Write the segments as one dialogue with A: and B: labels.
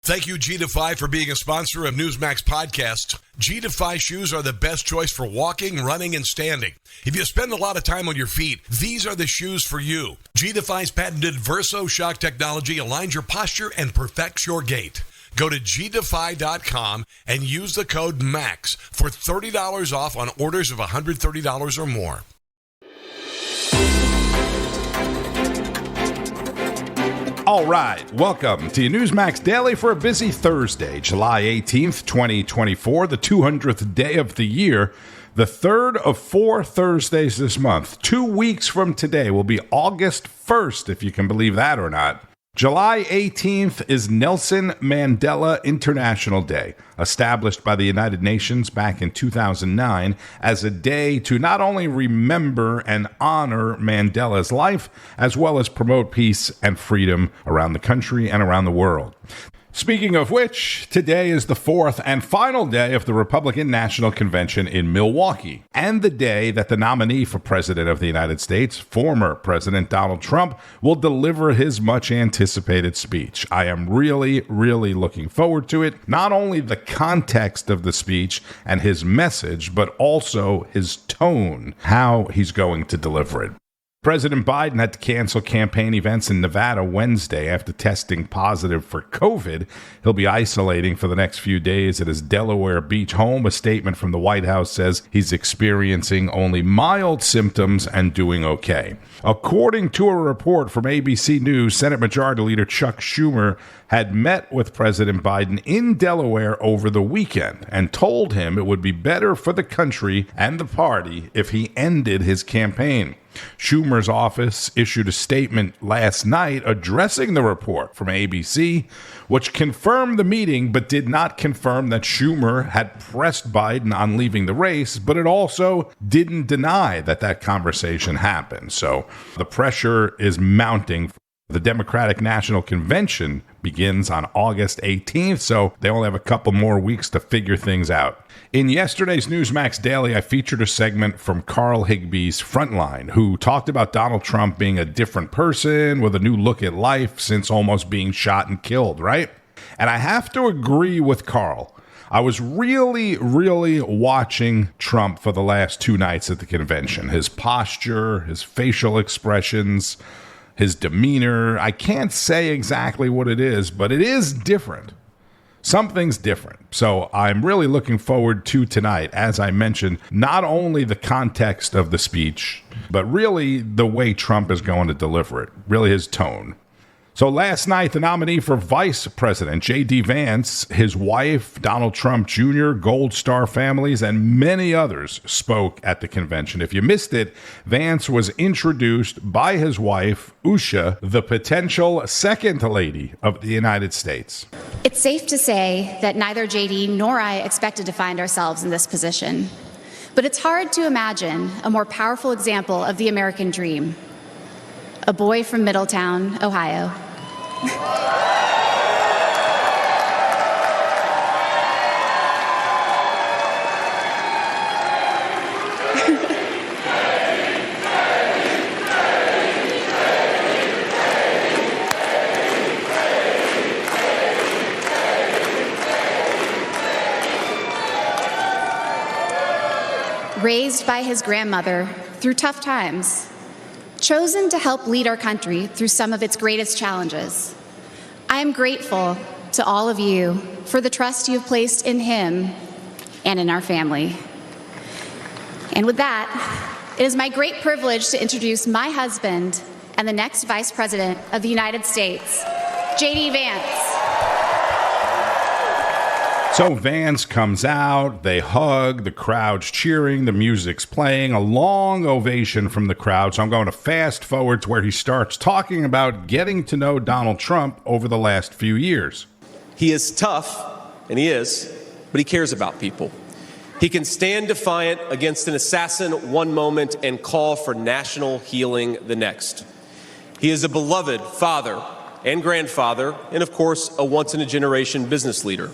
A: Thank you, G-Defy, for being a sponsor of Newsmax Podcast. G-Defy shoes are the best choice for walking, running, and standing. If you spend a lot of time on your feet, these are the shoes for you. G-Defy's patented Verso Shock technology aligns your posture and perfects your gait. Go to gdefy.com and use the code MAX for $30 off on orders of $130 or more.
B: All right, welcome to your Newsmax Daily for a busy Thursday, July 18th, 2024, the 200th day of the year, the third of 4 Thursdays this month. 2 weeks from today will be August 1st, if you can believe that or not. July 18th is Nelson Mandela International Day, established by the United Nations back in 2009 as a day to not only remember and honor Mandela's life, as well as promote peace and freedom around the country and around the world. Speaking of which, today is the 4th and final day of the Republican National Convention in Milwaukee, and the day that the nominee for President of the United States, former President Donald Trump, will deliver his much-anticipated speech. I am really looking forward to it. Not only the context of the speech and his message, but also his tone, how he's going to deliver it. President Biden had to cancel campaign events in Nevada Wednesday after testing positive for COVID. He'll be isolating for the next few days at his Delaware Beach home. A statement from the White House says he's experiencing only mild symptoms and doing okay. According to a report from ABC News, Senate Majority Leader Chuck Schumer had met with President Biden in Delaware over the weekend and told him it would be better for the country and the party if he ended his campaign. Schumer's office issued a statement last night addressing the report from ABC, which confirmed the meeting but did not confirm that Schumer had pressed Biden on leaving the race, but it also didn't deny that conversation happened. So the pressure is mounting. The Democratic National Convention begins on August 18th, so they only have a couple more weeks to figure things out. In yesterday's Newsmax Daily, I featured a segment from Carl Higbee's Frontline, who talked about Donald Trump being a different person with a new look at life since almost being shot and killed, right? And I have to agree with Carl. I was really watching Trump for the last 2 nights at the convention. His posture, his facial expressions, his demeanor. I can't say exactly what it is, but it is different. Something's different. So I'm really looking forward to tonight, as I mentioned, not only the context of the speech, but really the way Trump is going to deliver it, really his tone. So last night, the nominee for Vice President, J.D. Vance, his wife, Donald Trump Jr., Gold Star families, and many others spoke at the convention. If you missed it, Vance was introduced by his wife, Usha, the potential second lady of the United States.
C: It's safe to say that neither J.D. nor I expected to find ourselves in this position. But it's hard to imagine a more powerful example of the American dream. A boy from Middletown, Ohio. Raised by his grandmother through tough times, chosen to help lead our country through some of its greatest challenges. I am grateful to all of you for the trust you have placed in him and in our family. And with that, it is my great privilege to introduce my husband and the next Vice President of the United States, J.D. Vance.
B: So Vance comes out, they hug, the crowd's cheering, the music's playing, a long ovation from the crowd. So I'm going to fast forward to where he starts talking about getting to know Donald Trump over the last few years.
D: He is tough, and he is, but he cares about people. He can stand defiant against an assassin one moment and call for national healing the next. He is a beloved father and grandfather, and of course, a once-in-a-generation business leader.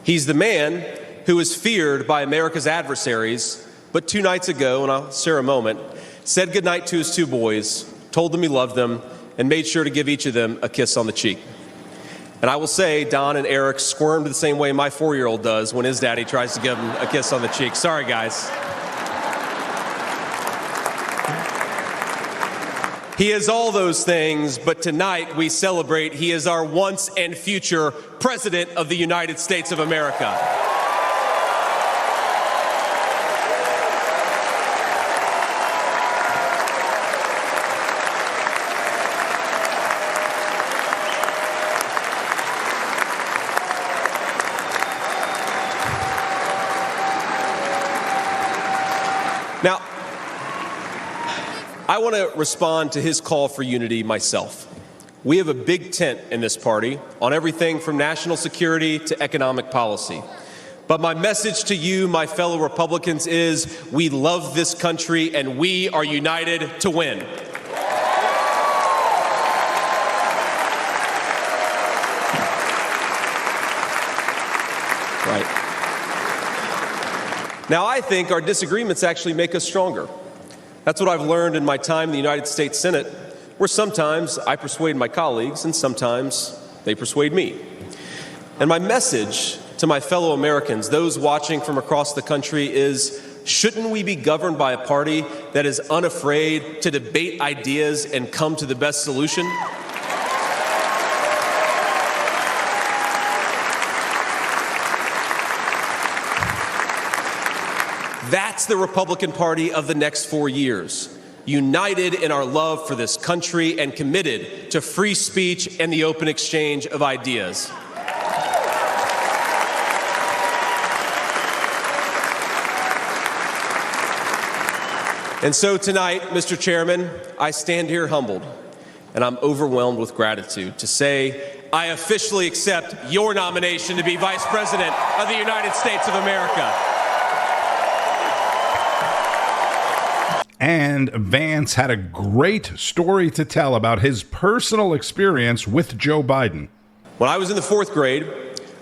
D: He's the man who is feared by America's adversaries, but 2 nights ago, and I'll share a moment, said goodnight to his 2 boys, told them he loved them, and made sure to give each of them a kiss on the cheek. And I will say, Don and Eric squirmed the same way my 4-year-old does when his daddy tries to give him a kiss on the cheek. Sorry, guys. He is all those things, but tonight we celebrate he is our once and future President of the United States of America. Now, I want to respond to his call for unity myself. We have a big tent in this party on everything from national security to economic policy. But my message to you, my fellow Republicans, is we love this country and we are united to win. Right. Now, I think our disagreements actually make us stronger. That's what I've learned in my time in the United States Senate, where sometimes I persuade my colleagues and sometimes they persuade me. And my message to my fellow Americans, those watching from across the country, is shouldn't we be governed by a party that is unafraid to debate ideas and come to the best solution? That's the Republican Party of the next 4 years, united in our love for this country and committed to free speech and the open exchange of ideas. And so tonight, Mr. Chairman, I stand here humbled, and I'm overwhelmed with gratitude to say I officially accept your nomination to be Vice President of the United States of America.
B: And Vance had a great story to tell about his personal experience with Joe Biden.
D: When I was in the 4th grade,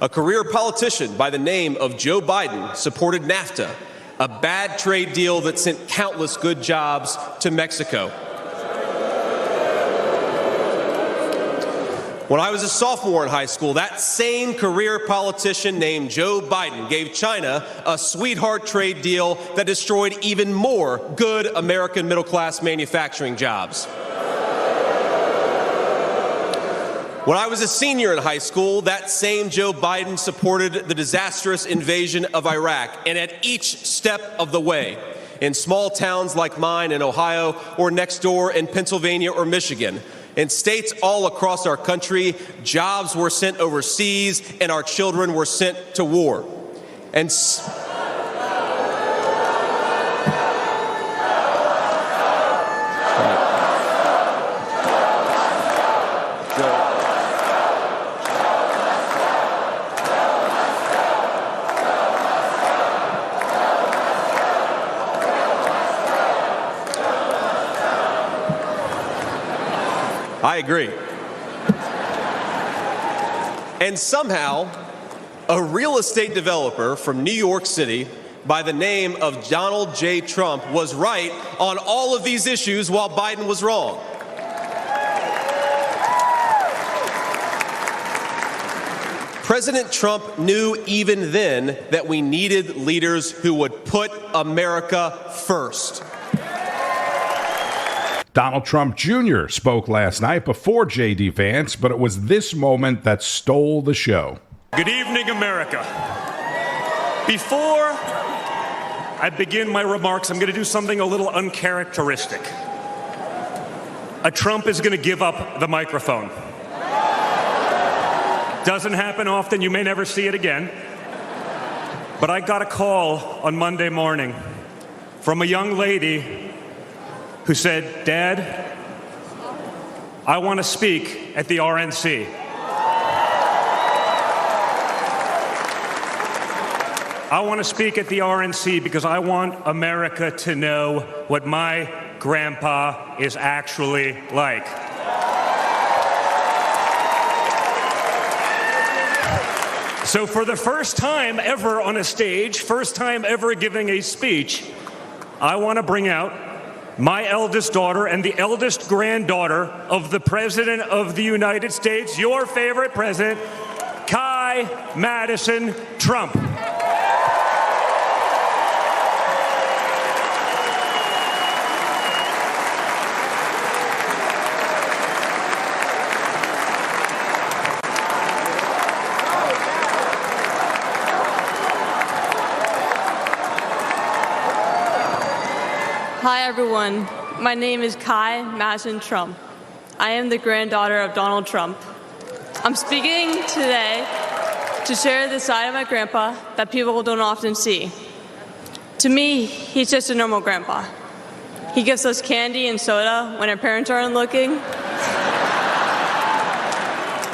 D: a career politician by the name of Joe Biden supported NAFTA, a bad trade deal that sent countless good jobs to Mexico. When I was a sophomore in high school, that same career politician named Joe Biden gave China a sweetheart trade deal that destroyed even more good American middle-class manufacturing jobs. When I was a senior in high school, that same Joe Biden supported the disastrous invasion of Iraq, and at each step of the way, in small towns like mine in Ohio or next door in Pennsylvania or Michigan, in states all across our country, jobs were sent overseas and our children were sent to war. And I agree. And somehow, a real estate developer from New York City by the name of Donald J. Trump was right on all of these issues while Biden was wrong. President Trump knew even then that we needed leaders who would put America first.
B: Donald Trump Jr. spoke last night before J.D. Vance, but it was this moment that stole the show.
E: Good evening, America. Before I begin my remarks, I'm going to do something a little uncharacteristic. A Trump is going to give up the microphone. Doesn't happen often. You may never see it again. But I got a call on Monday morning from a young lady who said, "Dad, I want to speak at the RNC." I want to speak at the RNC because I want America to know what my grandpa is actually like. So for the first time ever on a stage, first time ever giving a speech, I want to bring out my eldest daughter and the eldest granddaughter of the President of the United States, your favorite president, Kai Madison Trump.
F: Hi, everyone. My name is Kai Madison Trump. I am the granddaughter of Donald Trump. I'm speaking today to share the side of my grandpa that people don't often see. To me, he's just a normal grandpa. He gives us candy and soda when our parents aren't looking.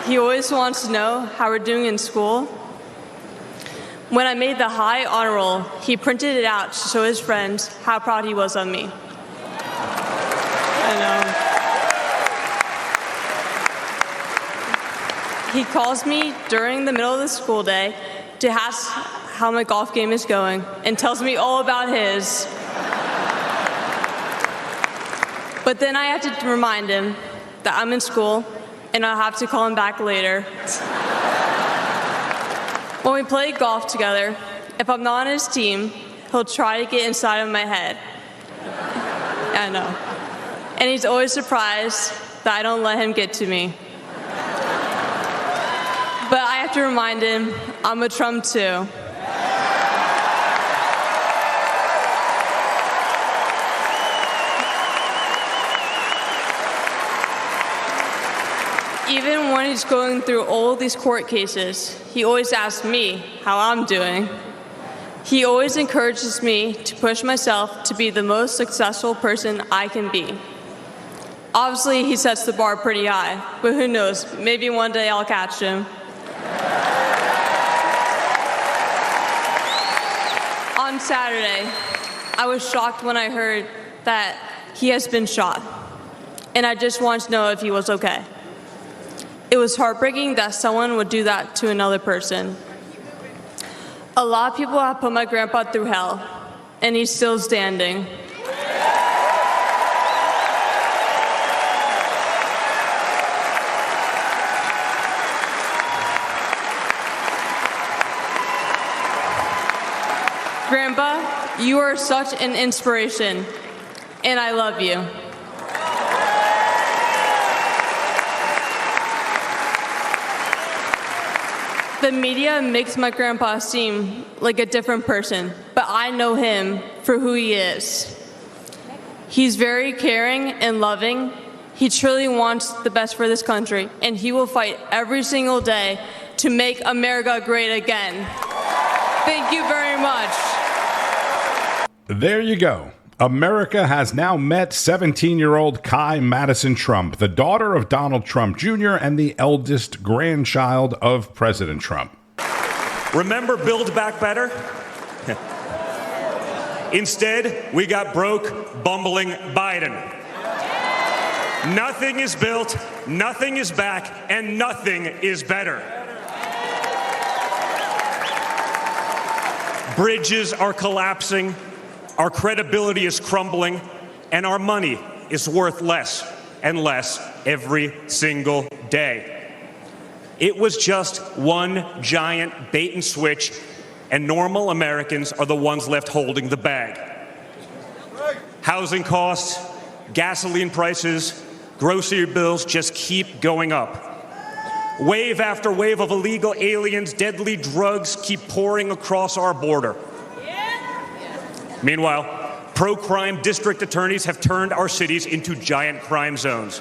F: He always wants to know how we're doing in school. When I made the high honor roll, he printed it out to show his friends how proud he was of me. He calls me during the middle of the school day to ask how my golf game is going and tells me all about his. But then I have to remind him that I'm in school and I'll have to call him back later. When we play golf together, if I'm not on his team, he'll try to get inside of my head. I know. And he's always surprised that I don't let him get to me. But I have to remind him I'm a Trump too. Even when he's going through all these court cases, he always asks me how I'm doing. He always encourages me to push myself to be the most successful person I can be. Obviously, he sets the bar pretty high, but who knows, maybe one day I'll catch him. On Saturday, I was shocked when I heard that he has been shot, and I just wanted to know if he was okay. It was heartbreaking that someone would do that to another person. A lot of people have put my grandpa through hell, and he's still standing. Grandpa, you are such an inspiration, and I love you. The media makes my grandpa seem like a different person, but I know him for who he is. He's very caring and loving. He truly wants the best for this country, and he will fight every single day to make America great again. Thank you very much.
B: There you go. America has now met 17-year-old Kai Madison Trump, the daughter of Donald Trump Jr. and the eldest grandchild of President Trump.
E: Remember Build Back Better? Instead, we got broke, bumbling Biden. Nothing is built, nothing is back, and nothing is better. Bridges are collapsing. Our credibility is crumbling, and our money is worth less and less every single day. It was just one giant bait and switch, and normal Americans are the ones left holding the bag. Housing costs, gasoline prices, grocery bills just keep going up. Wave after wave of illegal aliens, deadly drugs keep pouring across our border. Meanwhile, pro-crime district attorneys have turned our cities into giant crime zones.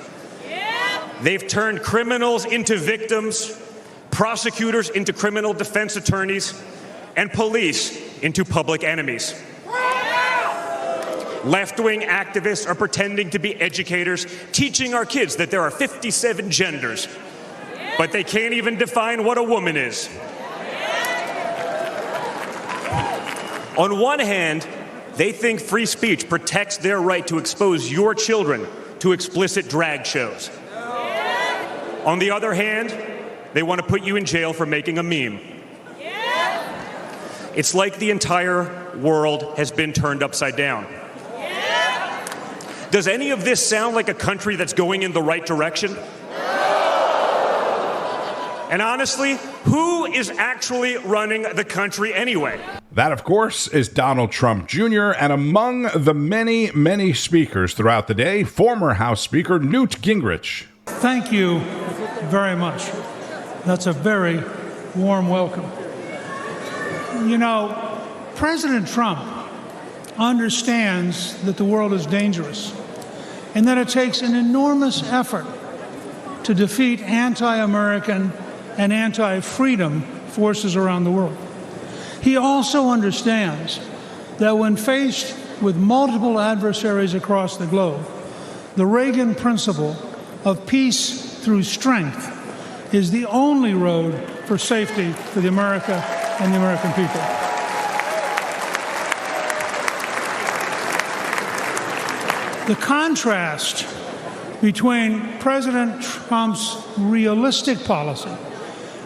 E: They've turned criminals into victims, prosecutors into criminal defense attorneys, and police into public enemies. Left-wing activists are pretending to be educators, teaching our kids that there are 57 genders, but they can't even define what a woman is. On one hand, they think free speech protects their right to expose your children to explicit drag shows. On the other hand, they want to put you in jail for making a meme. It's like the entire world has been turned upside down. Does any of this sound like a country that's going in the right direction? And honestly, who is actually running the country anyway?
B: That, of course, is Donald Trump Jr., and among the many, many speakers throughout the day, former House Speaker Newt Gingrich.
G: Thank you very much. That's a very warm welcome. You know, President Trump understands that the world is dangerous and that it takes an enormous effort to defeat anti-American and anti-freedom forces around the world. He also understands that when faced with multiple adversaries across the globe, the Reagan principle of peace through strength is the only road for safety for the America and the American people. The contrast between President Trump's realistic policy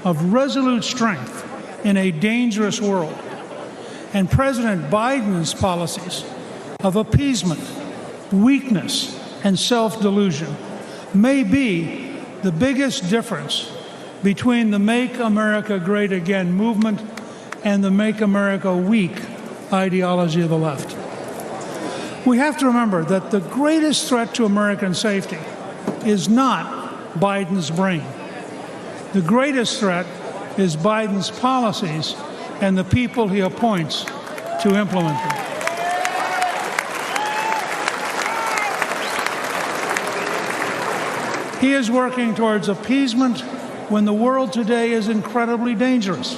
G: of resolute strength in a dangerous world and President Biden's policies of appeasement, weakness, and self-delusion may be the biggest difference between the Make America Great Again movement and the Make America Weak ideology of the left. We have to remember that the greatest threat to American safety is not Biden's brain. The greatest threat is Biden's policies and the people he appoints to implement them. He is working towards appeasement when the world today is incredibly dangerous.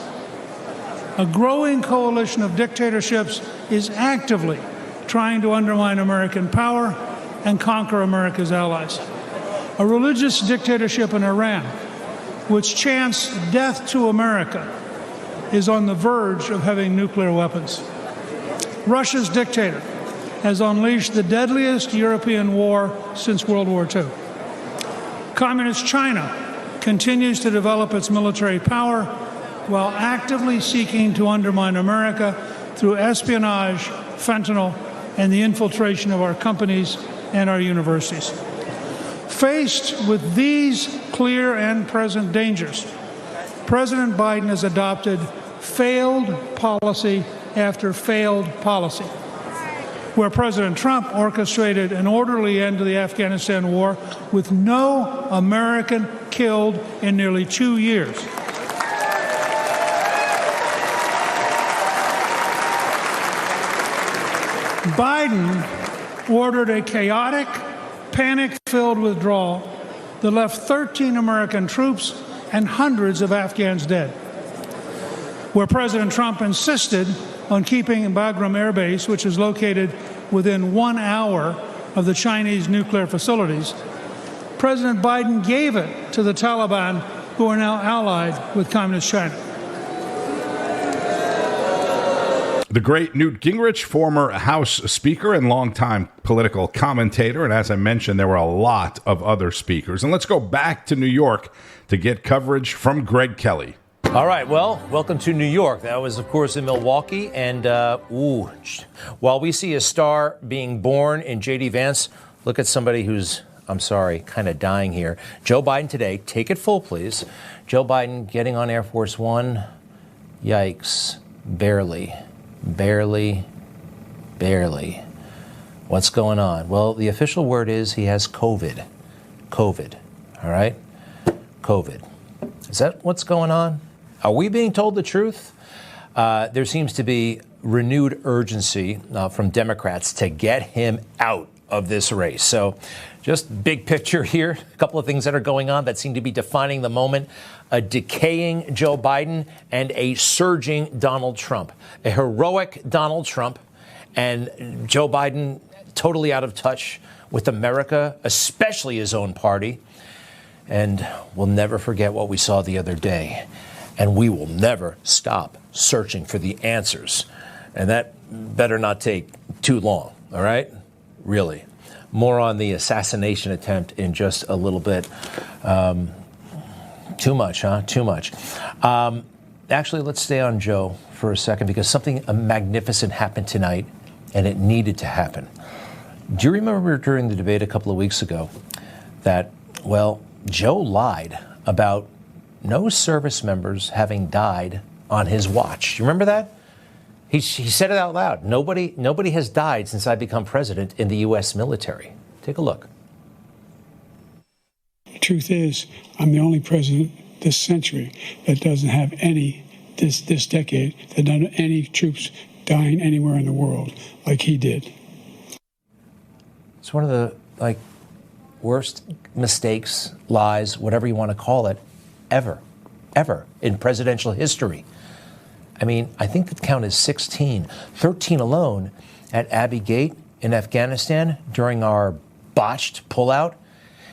G: A growing coalition of dictatorships is actively trying to undermine American power and conquer America's allies. A religious dictatorship in Iran, which chants death to America, is on the verge of having nuclear weapons. Russia's dictator has unleashed the deadliest European war since World War II. Communist China continues to develop its military power while actively seeking to undermine America through espionage, fentanyl, and the infiltration of our companies and our universities. Faced with these clear and present dangers, President Biden has adopted failed policy after failed policy. Where President Trump orchestrated an orderly end to the Afghanistan war with no American killed in nearly 2 years. Biden ordered a chaotic, panic-filled withdrawal that left 13 American troops and hundreds of Afghans dead. Where President Trump insisted on keeping Bagram Air Base, which is located within 1 hour of the Chinese nuclear facilities, President Biden gave it to the Taliban, who are now allied with Communist China.
B: The great Newt Gingrich, former House Speaker and longtime political commentator. And as I mentioned, there were a lot of other speakers. And let's go back to New York to get coverage from Greg Kelly.
H: All right, well, welcome to New York. That was, of course, in Milwaukee. And, while we see a star being born in J.D. Vance, look at somebody who's, I'm sorry, kind of dying here. Joe Biden today, take it full, please. Joe Biden getting on Air Force One. Yikes. Barely. What's going on? Well, the official word is he has COVID. All right? COVID. Is that what's going on? Are we being told the truth? There seems to be renewed urgency from Democrats to get him out of this race. So just big picture here, a couple of things that are going on that seem to be defining the moment. A decaying Joe Biden and a surging Donald Trump. A heroic Donald Trump and Joe Biden totally out of touch with America, especially his own party. And we'll never forget what we saw the other day. And we will never stop searching for the answers. And that better not take too long, all right? Really. More on the assassination attempt in just a little bit. Too much, huh? Too much. Actually, let's stay on Joe for a second because something magnificent happened tonight, and it needed to happen. Do you remember during the debate a couple of weeks ago that, well, Joe lied about no service members having died on his watch? Do you remember that? He said it out loud. Nobody has died since I become president in the U.S. military. Take a look.
I: The truth is, I'm the only president this century that doesn't have this decade, that doesn't have any troops dying anywhere in the world like he did.
H: It's one of the worst mistakes, lies, whatever you want to call it, ever in presidential history. I mean, I think the count is 16, 13 alone at Abbey Gate in Afghanistan during our botched pullout.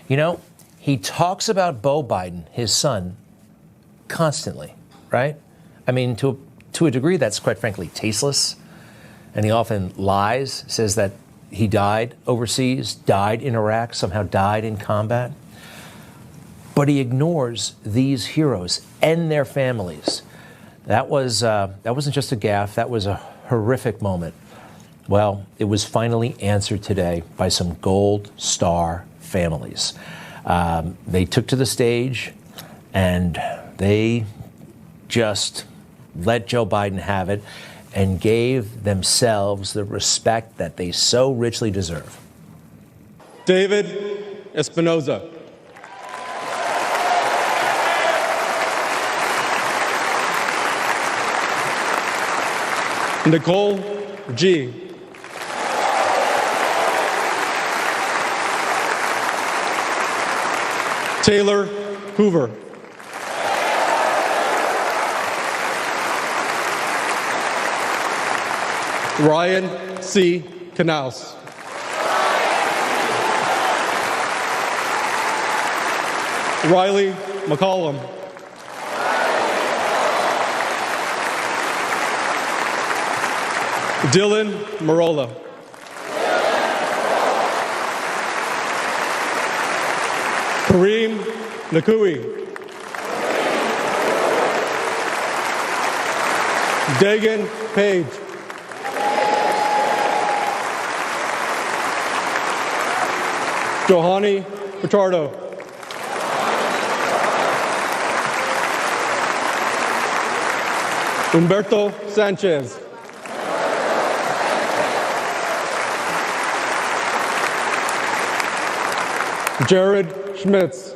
H: You know, he talks about Beau Biden, his son, constantly, right? I mean, to a degree, that's quite frankly tasteless. And he often lies, says that he died overseas, died in Iraq, somehow died in combat. But he ignores these heroes and their families. That wasn't just a gaffe. That was a horrific moment. Well, it was finally answered today by some Gold Star families. They took to the stage and they just let Joe Biden have it and gave themselves the respect that they so richly deserve.
D: David Espinoza. Nicole G. Taylor Hoover. Ryan C. Knaus. Riley McCollum. Dylan Marola. Kareem Nakui. Dagan Page. Johanny Pichardo. Humberto Sanchez. Jared Schmitz.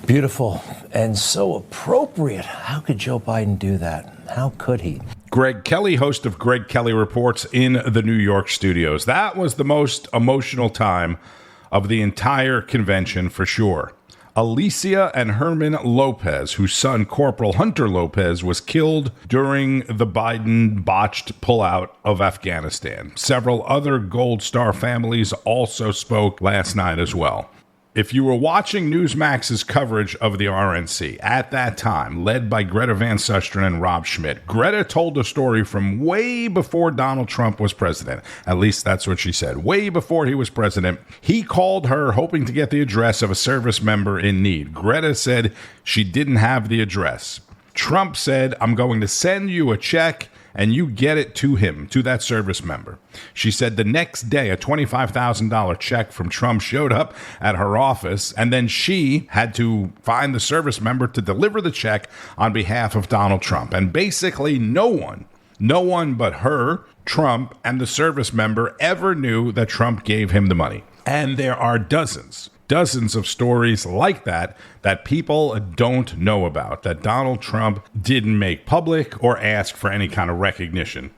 H: Beautiful and so appropriate. How could Joe Biden do that? How could he?
B: Greg Kelly, host of Greg Kelly Reports in the New York studios. That was the most emotional time of the entire convention for sure. Alicia and Herman Lopez, whose son, Corporal Hunter Lopez, was killed during the Biden botched pullout of Afghanistan. Several other Gold Star families also spoke last night as well. If you were watching Newsmax's coverage of the RNC at that time, led by Greta Van Susteren and Rob Schmidt, Greta told a story from way before Donald Trump was president. At least that's what she said. Way before he was president, he called her hoping to get the address of a service member in need. Greta said she didn't have the address. Trump said, "I'm going to send you a check and you get it to him, to that service member." She said the next day, a $25,000 check from Trump showed up at her office, and then she had to find the service member to deliver the check on behalf of Donald Trump. And basically no one but her, Trump, and the service member ever knew that Trump gave him the money. And there are dozens of stories like that people don't know about, that Donald Trump didn't make public or ask for any kind of recognition.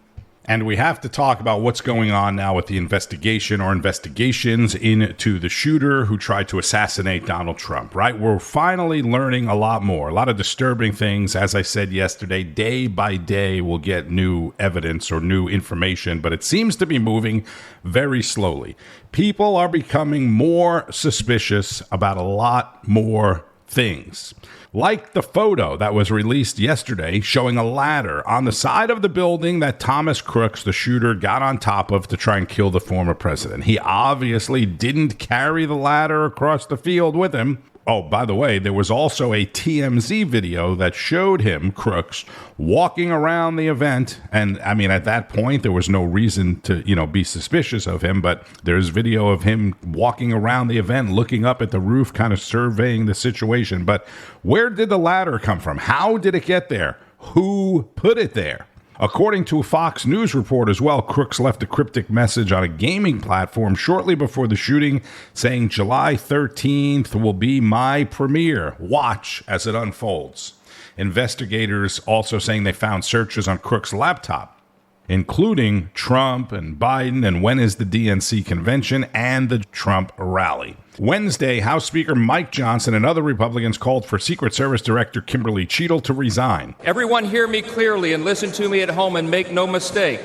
B: And we have to talk about what's going on now with the investigation or investigations into the shooter who tried to assassinate Donald Trump, right? We're finally learning a lot more, a lot of disturbing things. As I said yesterday, day by day, we'll get new evidence or new information, but it seems to be moving very slowly. People are becoming more suspicious about a lot more things. Like the photo that was released yesterday showing a ladder on the side of the building that Thomas Crooks, the shooter, got on top of to try and kill the former president. He obviously didn't carry the ladder across the field with him, Oh, by the way, there was also a TMZ video that showed him, Crooks, walking around the event. And I mean, at that point, there was no reason to, be suspicious of him. But there's video of him walking around the event, looking up at the roof, kind of surveying the situation. But where did the ladder come from? How did it get there? Who put it there? According to a Fox News report as well, Crooks left a cryptic message on a gaming platform shortly before the shooting saying July 13th will be my premiere. Watch as it unfolds. Investigators also saying they found searches on Crooks' laptop, including Trump and Biden and when is the DNC convention and the Trump rally. Wednesday, House Speaker Mike Johnson and other Republicans called for Secret Service Director Kimberly Cheadle to resign.
J: Everyone hear me clearly and listen to me at home and make no mistake.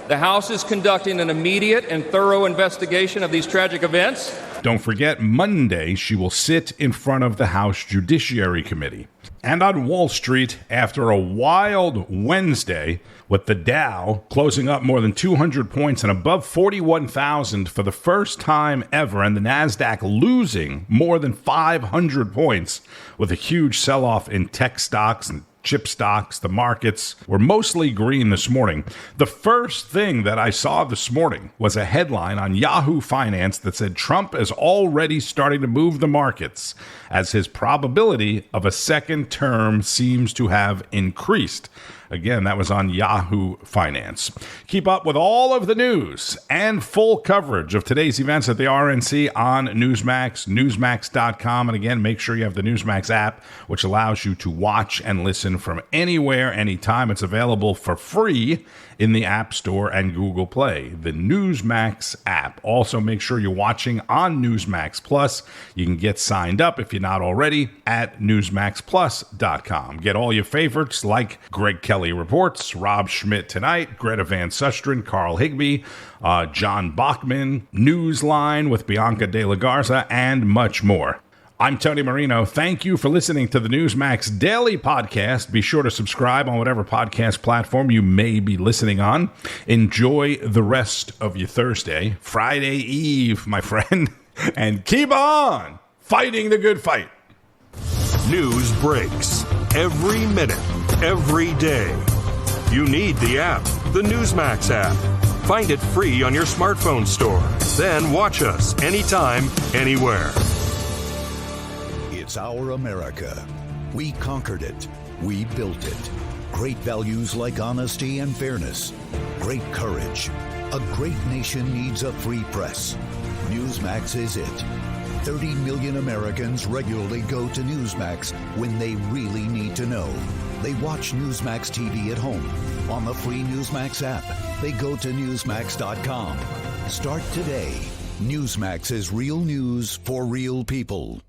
J: The House is conducting an immediate and thorough investigation of these tragic events.
B: Don't forget, Monday, she will sit in front of the House Judiciary Committee. And on Wall Street, after a wild Wednesday, with the Dow closing up more than 200 points and above 41,000 for the first time ever, and the NASDAQ losing more than 500 points with a huge sell-off in tech stocks and chip stocks, the markets were mostly green this morning. The first thing that I saw this morning was a headline on Yahoo Finance that said Trump is already starting to move the markets as his probability of a second term seems to have increased. Again, that was on Yahoo Finance. Keep up with all of the news and full coverage of today's events at the RNC on Newsmax, Newsmax.com. And again, make sure you have the Newsmax app, which allows you to watch and listen from anywhere, anytime. It's available for free in the App Store and Google Play, the Newsmax app. Also, make sure you're watching on Newsmax Plus. You can get signed up if you're not already at NewsmaxPlus.com. Get all your favorites like Greg Kelly Reports, Rob Schmidt Tonight, Greta Van Susteren, Carl Higbee, John Bachman, Newsline with Bianca De La Garza, and much more. I'm Tony Marino. Thank you for listening to the Newsmax Daily Podcast. Be sure to subscribe on whatever podcast platform you may be listening on. Enjoy the rest of your Thursday, Friday Eve, my friend, and keep on fighting the good fight.
K: News breaks every minute, every day. You need the app, the Newsmax app. Find it free on your smartphone store. Then watch us anytime, anywhere.
L: It's our America. We conquered it. We built it. Great values like honesty and fairness. Great courage. A great nation needs a free press. Newsmax is it. 30 million Americans regularly go to Newsmax when they really need to know. They watch Newsmax TV at home. On the free Newsmax app, they go to Newsmax.com. Start today. Newsmax is real news for real people.